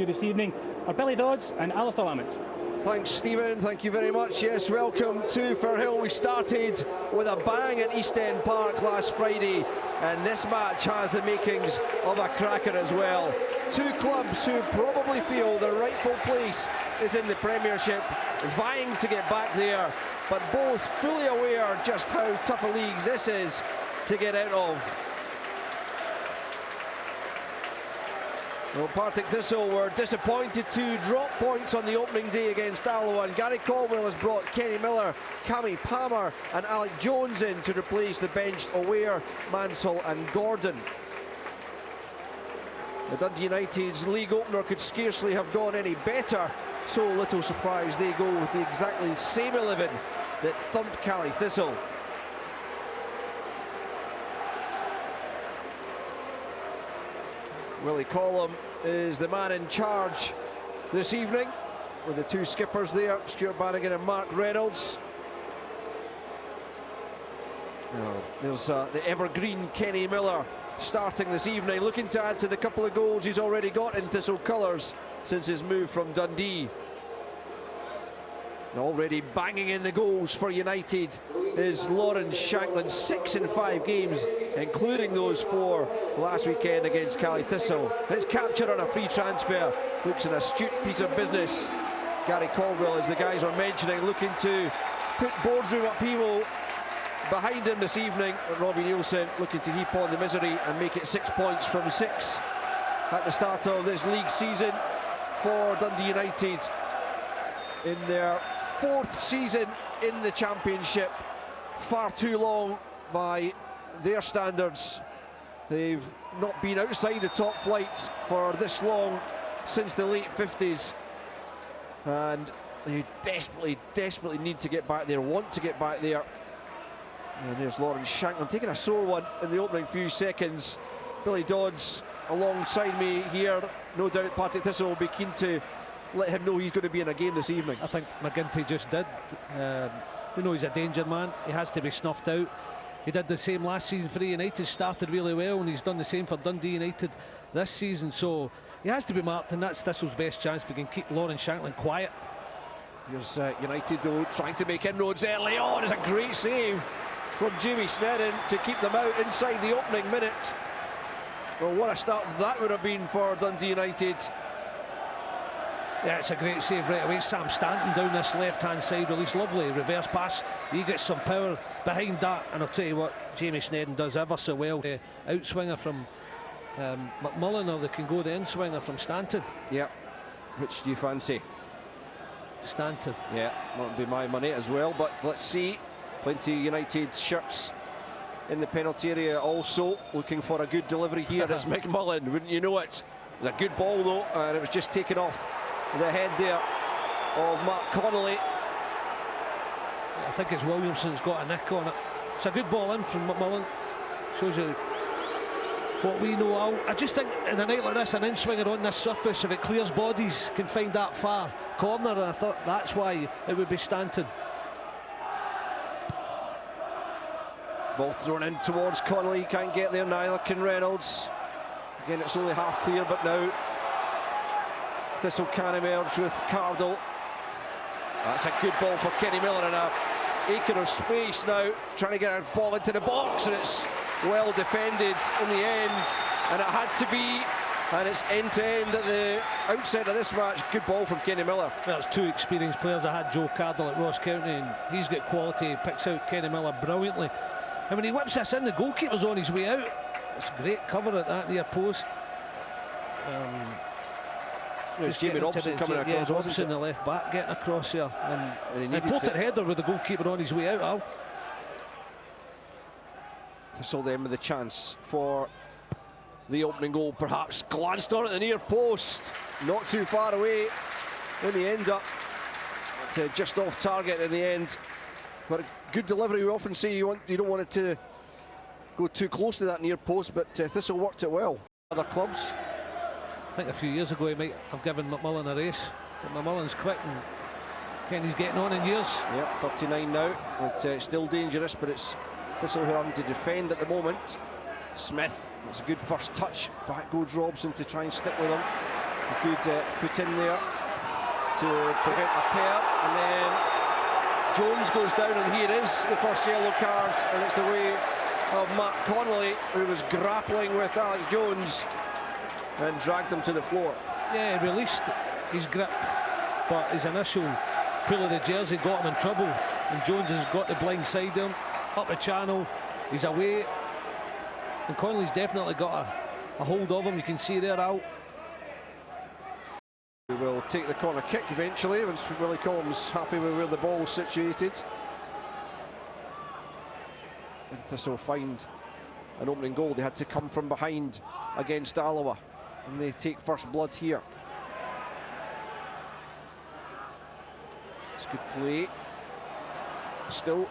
this evening are Billy Dodds and Alistair Lamont. Thanks, Stephen. Thank you very much. Yes, welcome to Firhill. We started with a bang at East End Park last Friday, and this match has the makings of a cracker as well. Two clubs who probably feel their rightful place is in the Premiership, vying to get back there, but both fully aware just how tough a league this is to get out of. Well, Partick Thistle were disappointed to drop points on the opening day against Alloa, and Gary Caldwell has brought Kenny Miller, Cammy Palmer and Alec Jones in to replace the benched O'Ware, Mansell and Gordon. The Dundee United's league opener could scarcely have gone any better, so little surprise they go with the exactly same 11 that thumped Cali Thistle. Willie Collum is the man in charge this evening, with the two skippers there, Stuart Bannigan and Mark Reynolds. There's the evergreen Kenny Miller starting this evening, looking to add to the couple of goals he's already got in Thistle colours since his move from Dundee. Already banging in the goals for United is Lawrence Shankland, 6 in 5 games, including those 4 last weekend against Cali Thistle. His capture on a free transfer looks an astute piece of business. Gary Caldwell, as the guys are mentioning, looking to put boardroom upheaval behind him this evening. Robbie Nielsen looking to heap on the misery and make it 6 points from 6 at the start of this league season for Dundee United in their 4th season in the Championship. Far too long by their standards. They've not been outside the top flight for this long since the late 50s, and they desperately need to get back there, want to get back there. And there's Lawrence Shankland taking a sore one in the opening few seconds. Billy Dodds alongside me here. No doubt Partick Thistle will be keen to let him know he's going to be in a game this evening. I think McGinty just did. You know, he's a danger man. He has to be snuffed out. He did the same last season for United, started really well, and he's done the same for Dundee United this season. So he has to be marked, and that's Thistle's best chance if we can keep Lawrence Shankland quiet. Here's United though trying to make inroads early on. It's a great save from Jamie Sneddon to keep them out inside the opening minute. Well, what a start that would have been for Dundee United. Yeah, it's a great save right away. Sam Stanton down this left-hand side, release, lovely reverse pass. He gets some power behind that, and I'll tell you what, Jamie Sneddon does ever so well. Outswinger from McMullan, or they can go the inswinger from Stanton. Yeah, which do you fancy? Stanton. Yeah, that would be my money as well, but let's see. Plenty of United shirts in the penalty area also, looking for a good delivery here. It's McMullan, wouldn't you know it? It was a good ball though, and it was just taken off the head there of Mark Connolly. I think it's Williamson's got a nick on it. It's a good ball in from McMullan. Shows you what we know. I just think in a night like this, an in-swinger on this surface, if it clears bodies, can find that far corner, and I thought that's why it would be Stanton. Ball thrown in towards Connolly, can't get there, neither can Reynolds. Again, it's only half clear, but now Thistle can emerge with Cardle. That's a good ball for Kenny Miller in a acre of space now, trying to get a ball into the box, and it's well defended in the end, and it had to be, and it's end to end at the outset of this match. Good ball from Kenny Miller. There's two experienced players. I had Joe Cardle at Ross County, and he's got quality. He picks out Kenny Miller brilliantly, and when he whips this in, the goalkeeper's on his way out. It's great cover at that near post. It's Jamie Robson coming across. Yeah, Robson, the left back, getting across here, and a potent header with the goalkeeper on his way out. Al. Thistle then with the chance for the opening goal, perhaps glanced on at the near post, not too far away in the end up, just off target in the end, but a good delivery. We often say you don't want it to go too close to that near post, but Thistle worked it well. Other clubs, I think a few years ago he might have given McMullan a race, but McMullan's quick and Kenny's getting on in years. Yeah, 39 now, but still dangerous, but it's Thistle who are having to defend at the moment. Smith, that's a good first touch. Back goes Robson to try and stick with him. A good foot in there to prevent Appere, and then Jones goes down, and here is the first yellow card, and it's the way of Matt Connolly, who was grappling with Alex Jones and dragged him to the floor. Yeah, he released his grip, but his initial pull of the jersey got him in trouble, and Jones has got the blind side of him, up the channel, he's away, and Connolly's definitely got a hold of him. You can see they're out. We will take the corner kick eventually once Willie Collins happy with where the ball's situated. And Thistle find an opening goal. They had to come from behind against Alloa, and they take first blood here. It's good play. Still,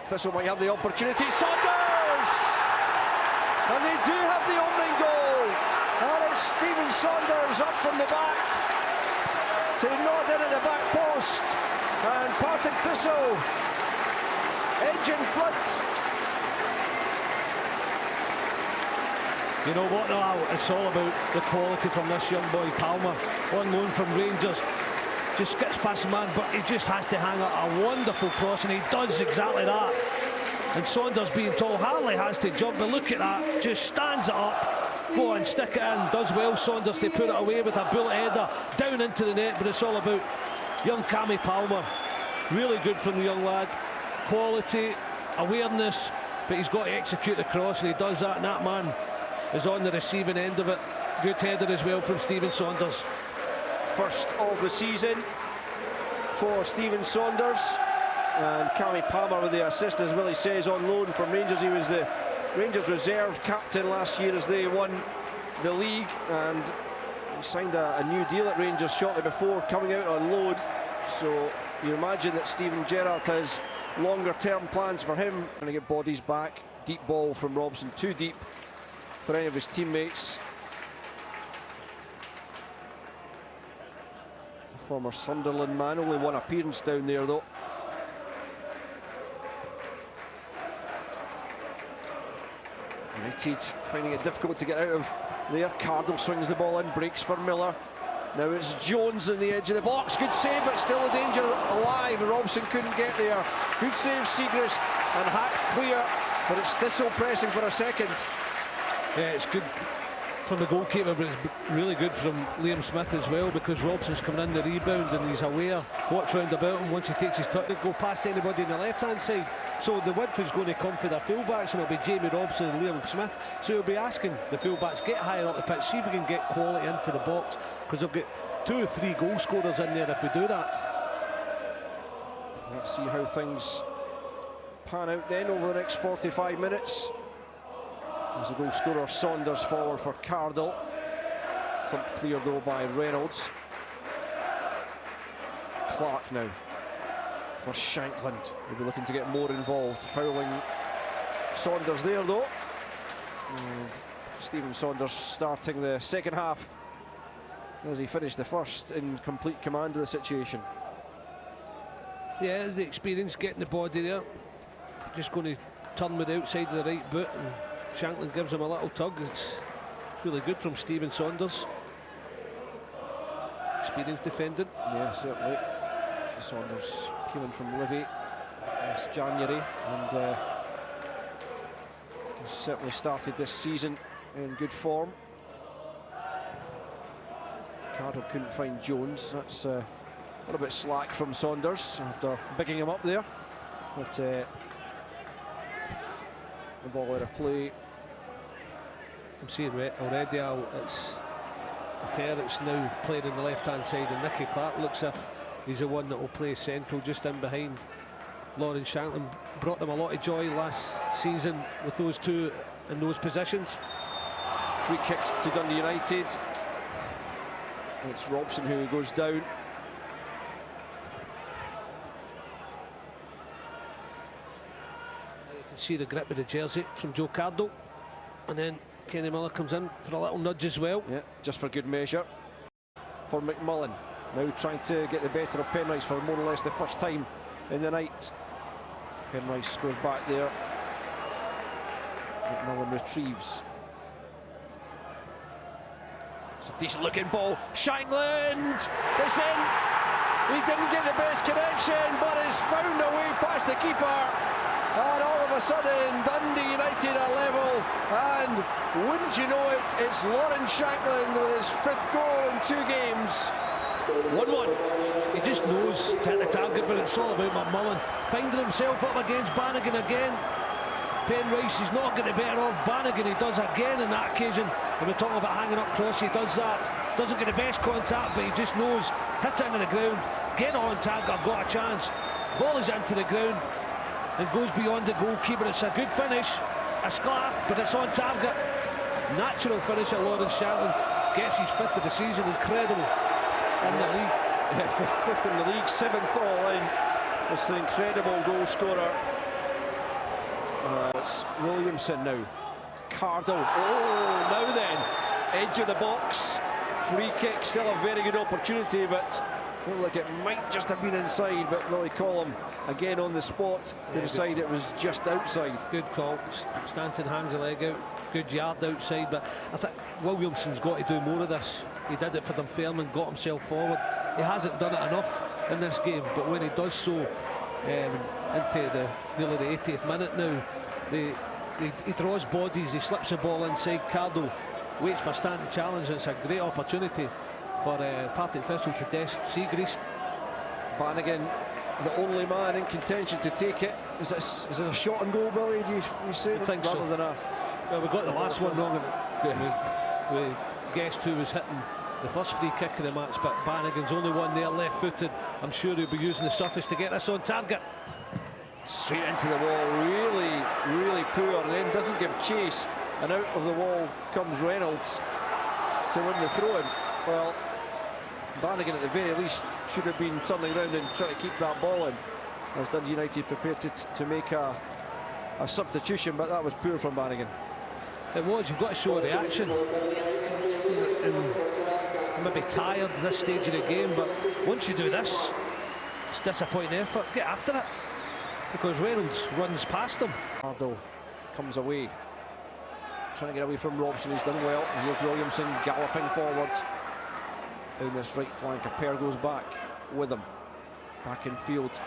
Thistle might have the opportunity. Saunders! And they do have the opening goal. And it's Stephen Saunders up from the back to nod in at the back post. And Partick Thistle edge in front. You know what, though, it's all about the quality from this young boy Palmer, on loan from Rangers. Just skips past the man, but he just has to hang a wonderful cross, and he does exactly that. And Saunders, being tall, hardly has to jump, but look at that, just stands it up, go on, stick it in, does well Saunders to put it away with a bullet header down into the net. But it's all about young Cammy Palmer. Really good from the young lad, quality, awareness, but he's got to execute the cross, and he does that, and that man is on the receiving end of it. Good header as well from Stephen Saunders. First of the season for Stephen Saunders, and Cammy Palmer with the assist, as Willie says, on loan from Rangers. He was the Rangers reserve captain last year as they won the league, and he signed a new deal at Rangers shortly before coming out on loan. So you imagine that Stephen Gerrard has longer term plans for him. Trying to get bodies back. Deep ball from Robson, too deep for any of his teammates. Former Sunderland man, only one appearance down there though. United finding it difficult to get out of there. Cardle swings the ball in, breaks for Miller. Now it's Jones on the edge of the box. Good save, but still a danger alive. Robson couldn't get there. Good save, Siegrist, and hacked clear, but it's Thistle pressing for a second. Yeah, it's good from the goalkeeper, but it's really good from Liam Smith as well, because Robson's coming in the rebound and he's aware what's round about him. Once he takes his touch, go past anybody on the left hand side, so the width is going to come for their fullbacks, and it'll be Jamie Robson and Liam Smith. So he'll be asking the fullbacks, get higher up the pitch, see if we can get quality into the box, because they'll get 2 or 3 goal scorers in there if we do that. Let's see how things pan out then over the next 45 minutes. There's a goal scorer, Saunders, forward for Cardle. Thumped clear though by Reynolds. Clark now for Shankland. He'll be looking to get more involved. Fouling Saunders there though. And Stephen Saunders starting the second half as he finished the first in complete command of the situation. Yeah, the experience getting the body there. Just going to turn with the outside of the right boot, and Shankland gives him a little tug. It's really good from Stephen Saunders. Experienced defending. Yeah, certainly. Saunders came in from Livy last January, and certainly started this season in good form. Cardle couldn't find Jones. That's a little bit slack from Saunders after bigging him up there. But the ball out of play. I'm seeing already how it's Appere that's now playing on the left hand side, and Nicky Clark looks if he's the one that will play central just in behind Lawrence Shankland. Brought them a lot of joy last season with those two in those positions. Free kick to Dundee United. It's Robson who goes down. You can see the grip of the jersey from Joe Cardle, and then Kenny Miller comes in for a little nudge as well. Yeah, just for good measure. For McMullan, now trying to get the better of Penrice for more or less the first time in the night. Penrice goes back there. McMullan retrieves. It's a decent looking ball. Shankland, it's in. He didn't get the best connection, but has found a way past the keeper. And all of a sudden, Dundee United are level. And wouldn't you know it, it's Lawrence Shankland with his 5th goal in 2 games. 1-1. He just knows to hit the target, but it's all about McMullan finding himself up against Bannigan again. Penrice, he's not getting the better of Bannigan. He does again on that occasion. When we're talking about hanging up cross, he does that. Doesn't get the best contact, but he just knows, hit it into the ground, get on target, I've got a chance. Ball is into the ground and goes beyond the goalkeeper. It's a good finish, a sclaff, but it's on target. Natural finish at Lawrence Shankland. Gets his 5th of the season, incredible in the league. Yeah, 5th in the league, 7th all in. It's an incredible goal scorer. It's Williamson now. Cardle. Oh, now then, edge of the box. Free kick, still a very good opportunity, but looked like it might just have been inside. But Willie Collum again on the spot to decide it was just outside. Good call. Stanton hangs a leg out. Good yard outside, but I think Williamson's got to do more of this. He did it for Dunfermline, got himself forward. He hasn't done it enough in this game, but when he does so into nearly the 80th minute now, he draws bodies, he slips the ball inside. Cardle waits for Stanton challenge, and it's a great opportunity for Partick Thistle to test Siegrist. Bannigan, the only man in contention to take it. Is this a shot and goal, Billy? Do you say? I think rather so. Than a... Well, we got the last one wrong, and we guessed who was hitting the first free kick of the match, but Bannigan's only one there, left-footed. I'm sure he'll be using the surface to get this on target. Straight into the wall, really poor, and then doesn't give chase, and out of the wall comes Reynolds to win the throw-in. Well, Bannigan at the very least should have been turning around and trying to keep that ball in, as Dundee United prepared to make a substitution, but that was poor from Bannigan. It was. You've got to show a reaction. And maybe tired at this stage of the game, but once you do this, it's disappointing effort. Get after it, because Reynolds runs past him. Cardle comes away, trying to get away from Robson. He's done well. Here's Williamson galloping forward down this right flank. Appere goes back with him, back in field.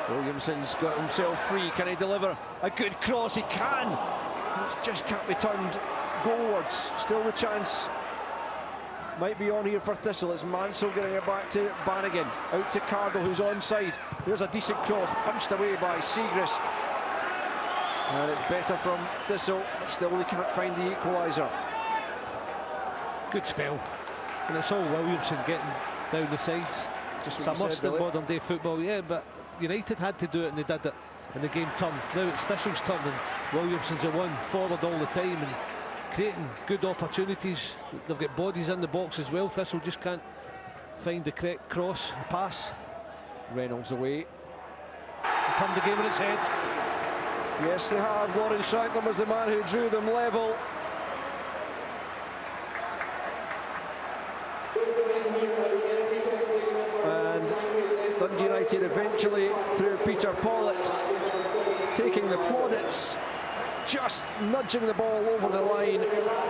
Williamson's got himself free. Can he deliver a good cross? He can. It just can't be turned goalwards. Still the chance might be on here for Thistle. It's Mansell getting it back to Bannigan. Out to Cardle, who's onside. Here's a decent cross, punched away by Siegrist. And it's better from Thistle. Still they can't find the equaliser. Good spell. And it's all Williamson getting down the sides. It's a must in modern day football, yeah, but United had to do it and they did it, and the game turned. Now it's Thistle's turn, and Williamson's the one forward all the time and creating good opportunities. They've got bodies in the box as well. Thistle just can't find the correct cross, pass. Reynolds away. Turned the game on its head. Yes, they have. Lawrence Shankland was the man who drew them level. And Dundee United eventually, through Peter Pollitt, taking the plaudits, just nudging the ball over the line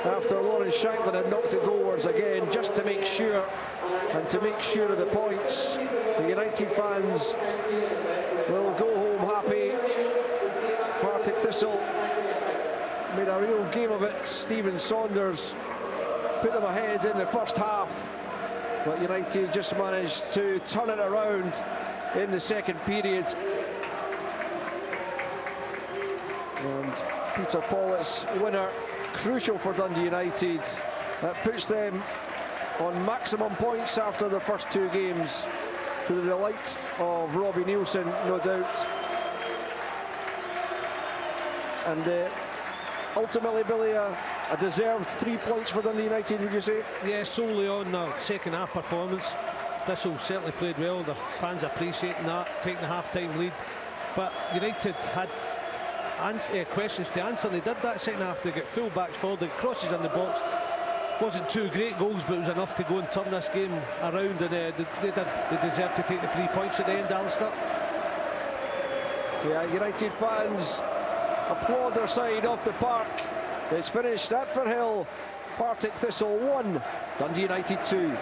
after Lawrence Shankland had knocked it goalwards again, just to make sure, and to make sure of the points. The United fans will go home happy. Partick Thistle made a real game of it. Stephen Saunders put them ahead in the first half, but United just managed to turn it around in the second period. And Peter Pollitt's winner, crucial for Dundee United. That puts them on maximum points after the first 2 games, to the delight of Robbie Neilson, no doubt. And ultimately, Billy, a deserved 3 points for Dundee United, would you say? Yeah, solely on their second half performance. Thistle certainly played well. Their fans appreciating that, taking the half-time lead. But United had questions to answer. They did that second half. They got full backs forward, the crosses in the box. Wasn't 2 great goals, but it was enough to go and turn this game around. And they deserved to take the 3 points at the end, Alistair. Yeah, United fans applaud their side off the park. It's finished at Firhill Partick Thistle 1, Dundee United 2.